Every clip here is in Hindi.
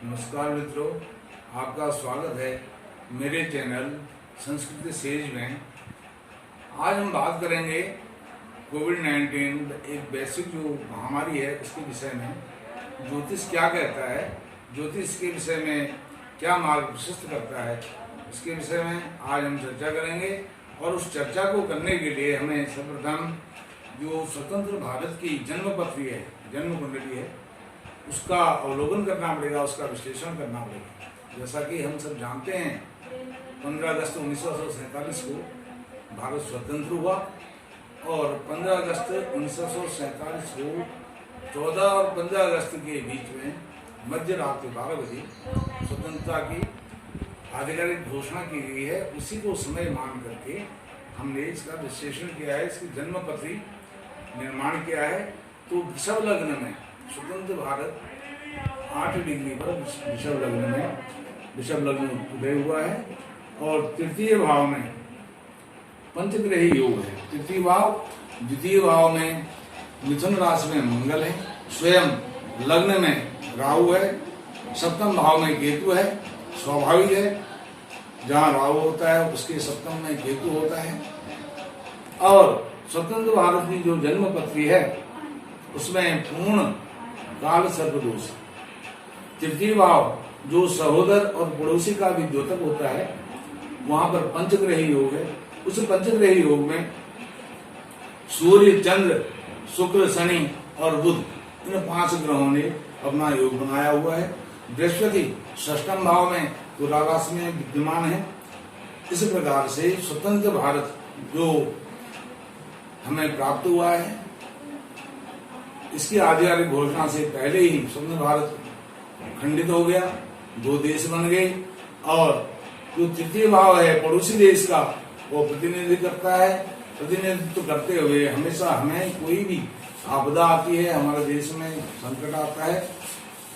नमस्कार मित्रों, आपका स्वागत है मेरे चैनल संस्कृति सेज में। आज हम बात करेंगे कोविड-19 एक वैश्विक जो महामारी है उसके विषय में। ज्योतिष क्या कहता है, ज्योतिष के विषय में क्या मार्ग प्रशस्त करता है, इसके विषय में आज हम चर्चा करेंगे। और उस चर्चा को करने के लिए हमें सर्वप्रथम जो स्वतंत्र भारत की जन्मपत्री है, जन्म कुंडली है, उसका अवलोकन करना पड़ेगा, उसका विश्लेषण करना पड़ेगा। जैसा कि हम सब जानते हैं 15 अगस्त 1947 को भारत स्वतंत्र हुआ और 15 अगस्त 1947 को 14 और 15 अगस्त के बीच में मध्य रात 12 बजे स्वतंत्रता की आधिकारिक घोषणा की गई है। उसी को समय मान करके हमने इसका विश्लेषण किया है, इसकी जन्मपत्री निर्माण किया है। तो वृषभ लग्न में स्वतंत्र भारत 8 डिग्री पर वृषभ लग्न उदय हुआ है और तृतीय भाव में पंचग्रही योग है। तृतीय भाव, द्वितीय भाव में मिथुन राशि में मंगल है, स्वयं लग्न में राहु है, सप्तम भाव में केतु है। स्वाभाविक है, जहाँ राहु होता है उसके सप्तम में केतु होता है। और स्वतंत्र भारत की जो जन्मपत्री है उसमें पूर्ण काल सर्पदोष। तृतीय भाव जो सहोदर और पड़ोसी का भी द्योतक होता है, वहां पर पंचग्रही योग है। उस पंचग्रही योग में सूर्य, चंद्र, शुक्र, शनि और बुध, इन 5 ग्रहों ने अपना योग बनाया हुआ है। बृहस्पति षष्ठम भाव में तुला राशि में विद्यमान है। इस प्रकार से स्वतंत्र भारत जो हमें प्राप्त हुआ है, इसकी आधिकारिक घोषणा से पहले ही स्वतंत्र भारत खंडित हो गया, 2 देश बन गए। और जो तृतीय भाव है पड़ोसी देश का, वो प्रतिनिधित्व करता है। प्रतिनिधित्व करते हुए हमेशा हमें कोई भी आपदा आती है, हमारे देश में संकट आता है,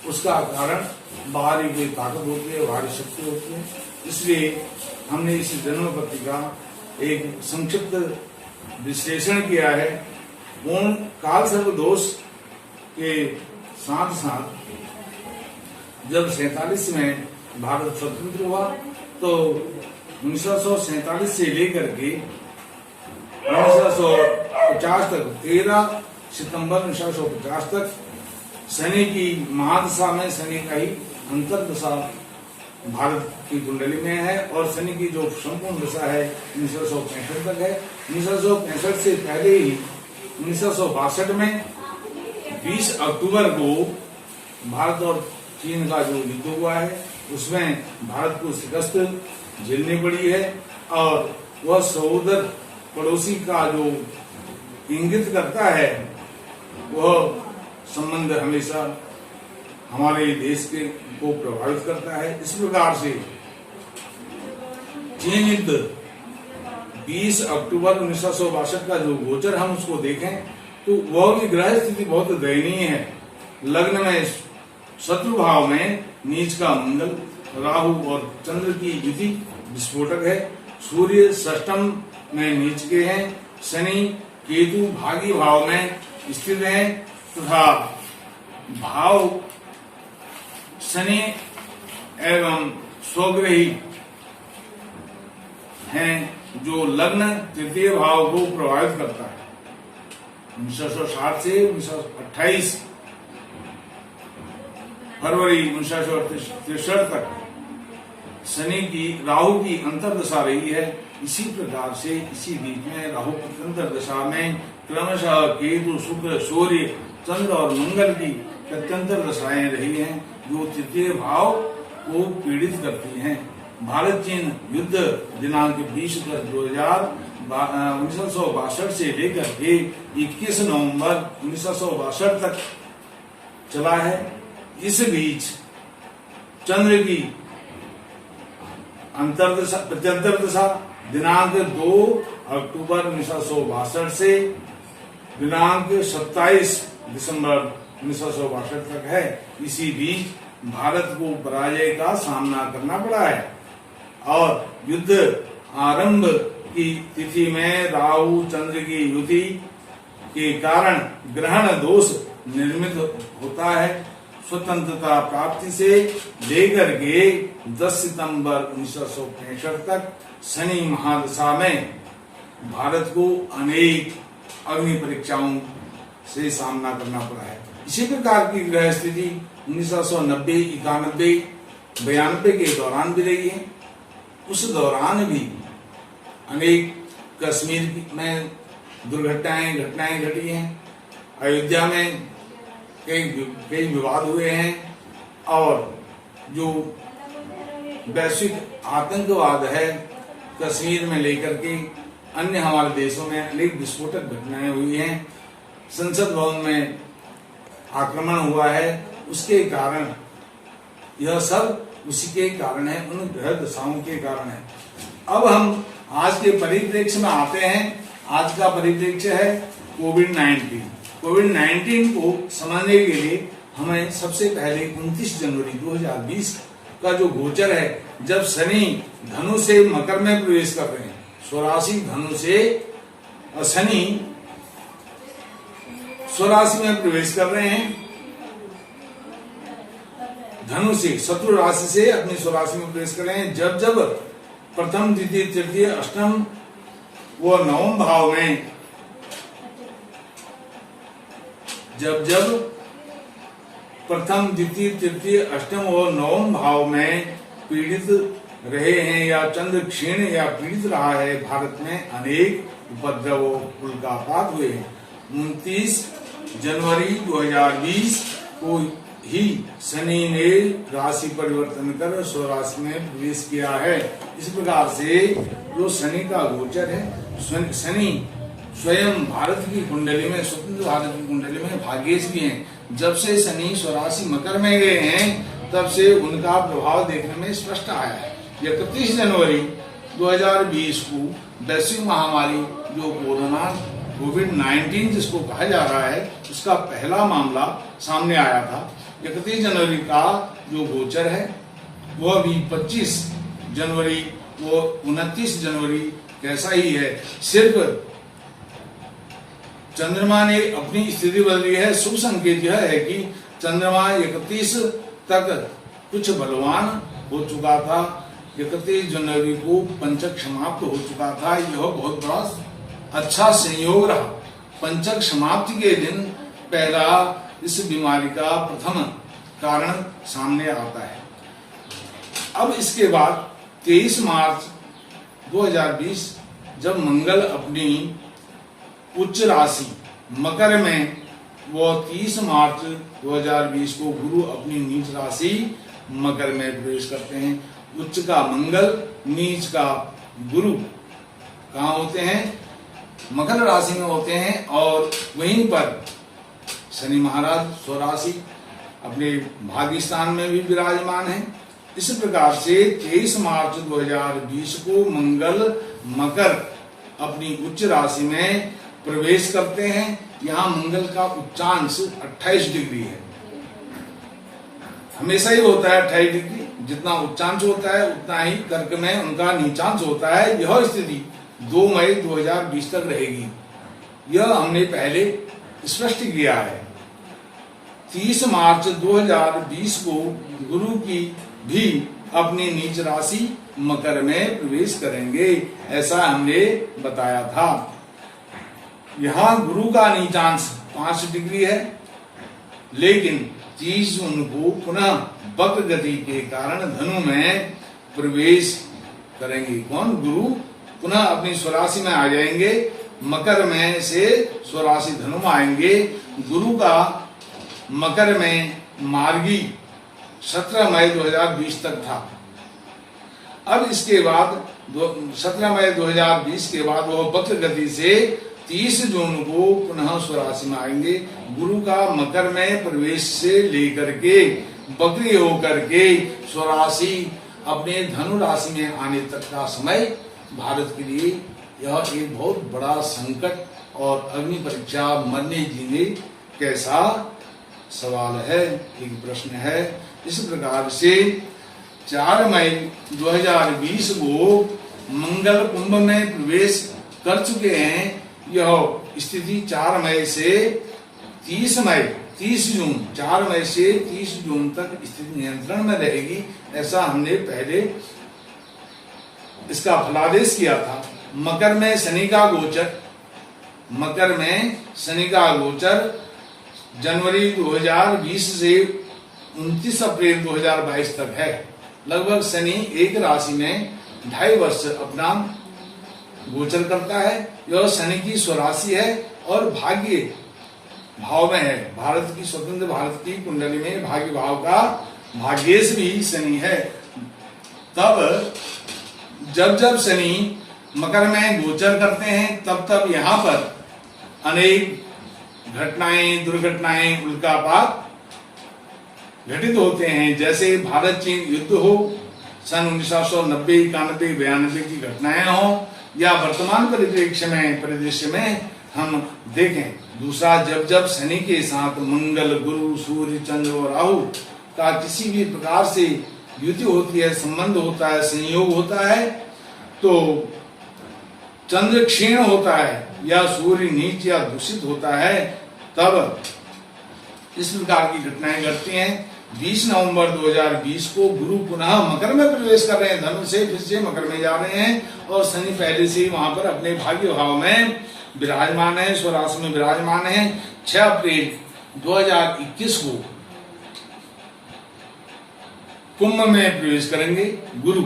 उसका कारण बाहरी कोई ताकत होती है, बाहरी शक्ति होती है। इसलिए हमने इस जन्मपत्री का एक संक्षिप्त विश्लेषण किया है। पूर्ण काल सर्पदोष के साथ साथ जब 47 में भारत स्वतंत्र हुआ तो 1947 से लेकर के 1950 तक, 13 सितंबर 1950 तक शनि की महादशा में, शनि का ही अंतर्दशा भारत की कुंडली में है। और शनि की जो संपूर्ण दशा है 1965 तक है। 1965 से पहले ही 1962 में 20 अक्टूबर को भारत और चीन का जो युद्ध हुआ है उसमें भारत को शिकस्त झेलनी पड़ी है। और वह सहोदर पड़ोसी का जो इंगित करता है, वह संबंध हमेशा हमारे देश के को प्रभावित करता है। इस प्रकार से चीन युद्ध 20 अक्टूबर 1962 का जो गोचर हम उसको देखें तो वह भी ग्रह स्थिति बहुत दयनीय है। लग्न में शत्रु भाव में नीच का मंगल, राहु और चंद्र की युति विस्फोटक है। सूर्य षष्ठम में नीच के हैं, शनि केतु भागी भाव में स्थित है तथा भाव शनि एवं स्वग्रही हैं जो लग्न तृतीय भाव को प्रभावित करता है। 1960 से 1928 फरवरी 1963 तक शनि की राहु की अंतर्दशा रही है। इसी प्रकार से इसी बीच में राहु की अंतर्दशा में क्रमशः केतु, शुक्र, सूर्य, चंद्र और मंगल की प्रत्यंतर दशाएं रही हैं जो तृतीय भाव को पीड़ित करती हैं। भारत चीन युद्ध दिनांक 20/10/2000 1962 से लेकर के 21 नवंबर 1962 तक चला है। इस बीच चंद्र की प्रत्यंतर दशा दिनांक 2 अक्टूबर 1962 से दिनांक 27 दिसंबर 1962 तक है। इसी बीच भारत को पराजय का सामना करना पड़ा है और युद्ध आरंभ की तिथि में राहु चंद्र की युति के कारण ग्रहण दोष निर्मित होता है। स्वतंत्रता प्राप्ति से लेकर के 10 सितंबर 1965 तक शनि महादशा में भारत को अनेक अग्नि परीक्षाओं से सामना करना पड़ा है। इसी प्रकार की ग्रह स्थिति 1990, 91, 92 के दौरान भी रही है। उस दौरान भी अनेक कश्मीर में घटनाएं घटी हैं। अयोध्या में कई विवाद हुए हैं और जो वैश्विक आतंकवाद है कश्मीर में लेकर के अन्य हमारे देशों में अनेक विस्फोटक घटनाएं हुई हैं। संसद भवन में आक्रमण हुआ है, उसके कारण यह सब उसी के कारण है, उन ग्रह दशाओं के कारण है। अब हम आज के परिप्रेक्ष्य में आते हैं। आज का परिप्रेक्ष्य है कोविड-19। कोविड-19 को समझने के लिए हमें सबसे पहले 29 जनवरी 2020 का जो गोचर है, जब शनि धनु से मकर में प्रवेश कर रहे हैं, स्वराशि धनु से शनि स्वराशि में प्रवेश कर रहे हैं, धनु से शत्रु राशि से अपनी स्वराशि में प्रवेश कर रहे हैं। जब जब प्रथम, द्वितीय, तृतीय, अष्टम व नवम भाव में जब प्रथम, द्वितीय, तृतीय, अष्टम और नवम भाव में पीड़ित रहे हैं या चंद्र क्षीण या पीड़ित रहा है, भारत में अनेक उपद्रव उल्कापात हुए हैं। 29 जनवरी 2020 को ही शनि ने राशि परिवर्तन कर स्वराशि में प्रवेश किया है। इस प्रकार से जो शनि का गोचर है, शनि स्वयं भारत की कुंडली में, स्वतंत्र भारत की कुंडली में भाग्येश भी हैं। जब से शनि स्वराशि मकर में गए हैं तब से उनका प्रभाव देखने में स्पष्ट आया है। 31 जनवरी 2020 को वैश्विक महामारी जो कोरोना कोविड-19 जिसको कहा जा रहा है, उसका पहला मामला सामने आया था। 31 जनवरी का जो गोचर है वह भी 25 जनवरी वो 29 जनवरी कैसा ही है। सिर्फ चंद्रमा ने अपनी स्थिति बदली है। शुभ संकेत यह है कि चंद्रमा 31 तक कुछ बलवान हो चुका था। 31 जनवरी को पंचक समाप्त हो चुका था। यह बहुत बड़ा अच्छा संयोग रहा। पंचक समाप्ति के दिन पहला इस बीमारी का प्रथम कारण सामने आता है। अब इसके बाद 23 मार्च 2020 जब मंगल अपनी उच्च राशि मकर में, वो 30 मार्च 2020 को गुरु अपनी नीच राशि मकर में प्रवेश करते हैं। उच्च का मंगल, नीच का गुरु कहाँ होते हैं? मकर राशि में होते हैं। और वहीं पर शनि महाराज स्वराशि अपने भाग्य स्थान में भी विराजमान है। इस प्रकार से 23 मार्च 2020 को मंगल मकर अपनी उच्च राशि में प्रवेश करते हैं। यहाँ मंगल का उच्चांश 28 डिग्री है। हमेशा ही होता है 28 डिग्री। जितना उच्चांश होता है उतना ही कर्क में उनका नीचांश होता है। यह स्थिति 2 मई 2020 तक रहेगी। यह हमने पहले स्पष्ट किया है। 30 मार्च 2020 को गुरु की भी अपनी नीच राशि मकर में प्रवेश करेंगे, ऐसा हमने बताया था। यहाँ गुरु का नीचांश 5 डिग्री है, लेकिन 30 जून को पुनः वक्र गति के कारण धनु में प्रवेश करेंगे। कौन? गुरु पुनः अपनी स्वराशि में आ जाएंगे। मकर में से स्वराशि धनु में आएंगे। गुरु का मकर में मार्गी 17 मई 2020 तक था। अब इसके बाद 17 मई 2020 के बाद वह वक्र गति से 30 जून को पुनः स्वराशि में आएंगे। गुरु का मकर में प्रवेश से लेकर के वक्री होकर के स्वराशि अपने धनु राशि में आने तक का समय भारत के लिए यह एक बहुत बड़ा संकट और अग्नि परीक्षा, मरने जीने कैसा सवाल है, एक प्रश्न है। इस प्रकार से 4 मई 2020 को मंगल कुंभ में प्रवेश कर चुके हैं। यह स्थिति 4 मई से 30 मई 30 जून 4 मई से 30 जून तक स्थिति नियंत्रण में रहेगी, ऐसा हमने पहले इसका फलादेश किया था। मकर में शनि का गोचर, मकर में शनि का गोचर जनवरी 2020 से 29 अप्रैल 2022 तक है। लगभग शनि एक राशि में 2.5 वर्ष अपना गोचर करता है। यह शनि की स्वराशि है और भाग्य भाव में है। भारत की स्वतंत्र भारत की कुंडली में भाग्य भाव का भाग्येश भी शनि है। तब जब जब शनि मकर में गोचर करते हैं तब तब यहाँ पर अनेक घटनाएं, दुर्घटनाएं, उल्कापात घटित होते हैं। जैसे भारत चीन युद्ध हो, सन 1990, 91, 92 की घटनाएं हो, या वर्तमान परिदृश्य में हम देखें। दूसरा, जब जब शनि के साथ मंगल, गुरु, सूर्य, चंद्र और राहु का किसी भी प्रकार से युति होती है, संबंध होता है, संयोग होता है, तो चंद्र क्षीण होता है या सूर्य नीच या दूषित होता है, तब इस प्रकार की घटनाएं घटती हैं। 20 नवंबर 2020 को गुरु पुनः मकर में प्रवेश कर रहे हैं, धनु से फिर से मकर में जा रहे हैं, और शनि पहले से ही वहां पर अपने भाग्य भाव में विराजमान है, स्वराशि में विराजमान है। 6 अप्रैल 2021 को कुंभ में प्रवेश करेंगे गुरु,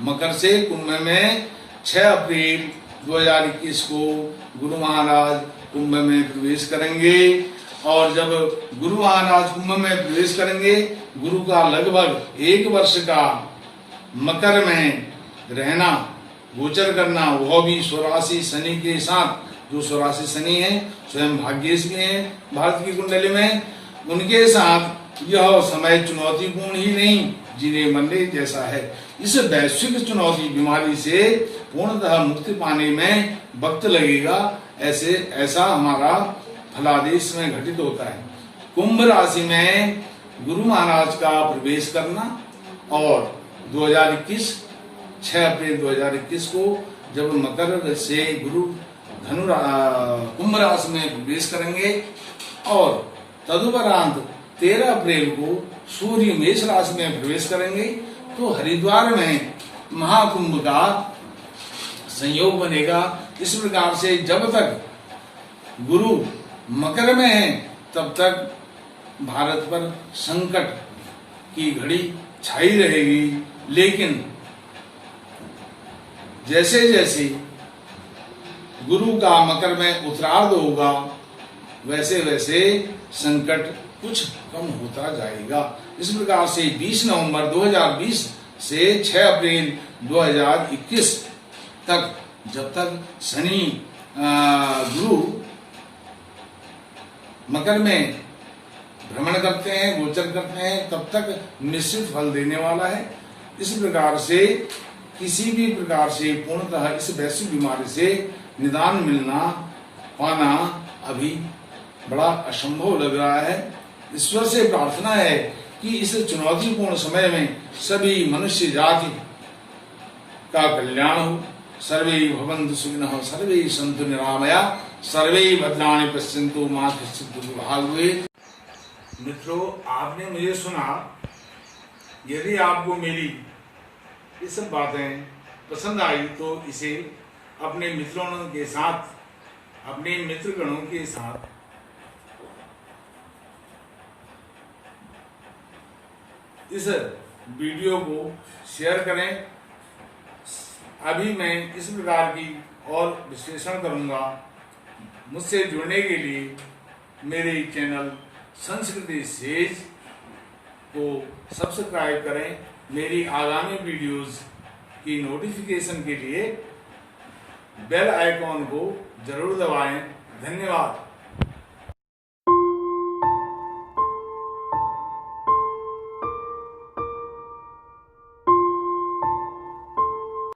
मकर से कुंभ में 6 अप्रैल 2021 को गुरु महाराज कुंभ में प्रवेश करेंगे। और जब गुरु महाराज कुंभ में प्रवेश करेंगे, गुरु का लगभग 1 वर्ष का मकर में रहना, गोचर करना, वह भी स्वराशि शनि के साथ, जो स्वराशि शनि है स्वयं भाग्येश भी है भारत की कुंडली में, उनके साथ यह समय चुनौतीपूर्ण ही नहीं, जीने मरने जैसा है। इस वैश्विक चुनौती बीमारी से पूर्णतः मुक्ति पाने में वक्त लगेगा, ऐसा हमारा फलादेश में घटित होता है। कुंभ राशि में गुरु महाराज का प्रवेश करना और 2021 6 अप्रैल 2021 को जब मकर से गुरु कुंभ राशि में प्रवेश करेंगे, और तदुपरांत 13 अप्रैल को सूर्य मेष राशि में प्रवेश करेंगे, तो हरिद्वार में महाकुंभ का संयोग बनेगा। इस प्रकार से जब तक गुरु मकर में है तब तक भारत पर संकट की घड़ी छाई रहेगी, लेकिन जैसे जैसे गुरु का मकर में उत्तरार्ध होगा, वैसे वैसे संकट कुछ कम होता जाएगा। इस प्रकार से 20 नवंबर 2020 से 6 अप्रैल 2021 तक, जब तक शनि गुरु मकर में भ्रमण करते हैं, गोचर करते हैं, तब तक निश्चित फल देने वाला है। इस प्रकार से किसी भी प्रकार से पूर्णतः इस वैश्विक बीमारी से निदान मिलना पाना अभी बड़ा असंभव लग रहा है। ईश्वर से प्रार्थना है कि इस चुनौतीपूर्ण समय में सभी मनुष्य जाति का कल्याण हो। सर्वे भवन्तु सुखिनः, सर्वे सन्तु निरामया, सर्वे भद्राणि पश्यन्तु मा कश्चित् दुर्भाग् भवेत्। मित्रों, आपने मुझे सुना। यदि आपको मेरी ये सब बातें पसंद आई तो इसे अपने मित्रों के साथ, अपने मित्रगणों के साथ इस वीडियो को शेयर करें। अभी मैं इस प्रकार की और विश्लेषण करूंगा। मुझसे जुड़ने के लिए मेरे चैनल संस्कृति सेज को सब्सक्राइब करें। मेरी आगामी वीडियोस की नोटिफिकेशन के लिए बेल आइकॉन को जरूर दबाएं। धन्यवाद।